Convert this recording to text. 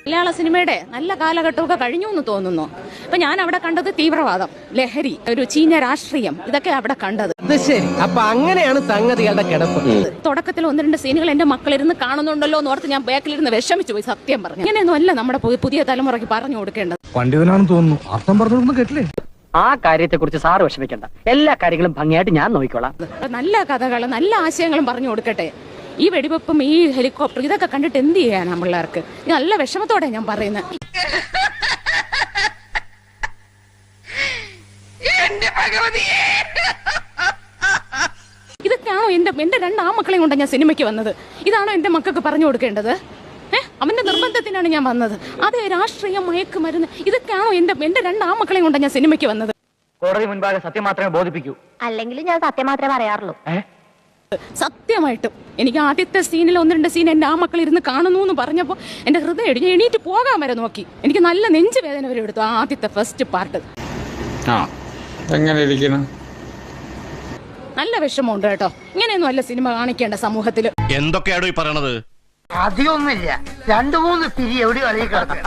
മലയാള സിനിമയുടെ നല്ല കാലഘട്ടമൊക്കെ കഴിഞ്ഞു എന്ന് തോന്നുന്നു. അപ്പൊ ഞാൻ അവിടെ കണ്ടത് തീവ്രവാദം, ലഹരി, ഒരു ചീഞ്ഞ രാഷ്ട്രീയം, ഇതൊക്കെ അവിടെ കണ്ടത്. ശരി, അപ്പൊ അങ്ങനെയാണ് സംഗതികളുടെ കിടപ്പ്. തുടക്കത്തിൽ 1-2 സീനുകൾ എന്റെ മക്കളിരുന്ന് കാണുന്നുണ്ടല്ലോ എന്ന് ഓർത്ത് ഞാൻ ബാക്കിലിരുന്ന് വിഷമിച്ചു പോയി. സത്യം പറഞ്ഞു, ഇങ്ങനെയൊന്നും അല്ല നമ്മുടെ പുതിയ തലമുറയ്ക്ക് പറഞ്ഞു കൊടുക്കേണ്ടത്. പണ്ഡിതനാണെന്ന് തോന്നുന്നു, അർത്ഥം പറഞ്ഞൊന്നും കേട്ടില്ലേ? ആ കാര്യത്തെ കുറിച്ച് സാറ് വിഷമിക്കണ്ട, എല്ലാ കാര്യങ്ങളും ഭംഗിയായിട്ട് ഞാൻ നോക്കിക്കോളാം. നല്ല കഥകളും നല്ല ആശയങ്ങളും പറഞ്ഞു കൊടുക്കട്ടെ. ഈ വെടിവെപ്പും ഈ ഹെലികോപ്റ്റർ ഇതൊക്കെ കണ്ടിട്ട് എന്ത് ചെയ്യാനാ പിള്ളേർക്ക്? നല്ല വിഷമത്തോടെ ഞാൻ പറയുന്നത്. ഇതൊക്കെയാണോ എന്റെ 2 ആമക്കളെയും കൊണ്ട് ഞാൻ സിനിമയ്ക്ക് വന്നത്? ഇതാണോ എന്റെ മക്കൾക്ക് പറഞ്ഞു കൊടുക്കേണ്ടത്? അവന്റെ നിർബന്ധത്തിനാണ് ഞാൻ വന്നത്. അതെ, രാഷ്ട്രീയം, മയക്കുമരുന്ന്, ഇതൊക്കെയാണോ എന്റെ 2 ആമക്കളെയും കൊണ്ട് ഞാൻ സിനിമയ്ക്ക് വന്നത്? കോടതി മുൻപാകെ സത്യം മാത്രമേ ബോധിപ്പിക്കൂ. അല്ലെങ്കിൽ ഞാൻ സത്യം മാത്രമേ പറയാറുള്ളൂ. സത്യമായിട്ടും എനിക്ക് ആദ്യത്തെ സീനിൽ 1-2 സീൻ എന്റെ ആമക്കൾ ഇരുന്ന് കാണുന്നു എന്ന് പറഞ്ഞപ്പോൾ എന്റെ ഹൃദയം ഇടിഞ്ഞ് എണീറ്റ് പോകാൻ വരെ നോക്കി. എനിക്ക് നല്ല നെഞ്ചു വേദന വരെ എടുത്തു ആദ്യത്തെ ഫസ്റ്റ് പാർട്ട്. എങ്ങനെ ഇരിക്കണം? നല്ല വിഷമമുണ്ട് കേട്ടോ. ഇങ്ങനെയൊന്നും അല്ല സിനിമ കാണിക്കേണ്ട സമൂഹത്തിൽ. എന്തൊക്കെയാണോ ഈ പറയണത്? അധികമൊന്നുമില്ല, 2-3 പിരി എവിടെ കളി കിടക്കുക.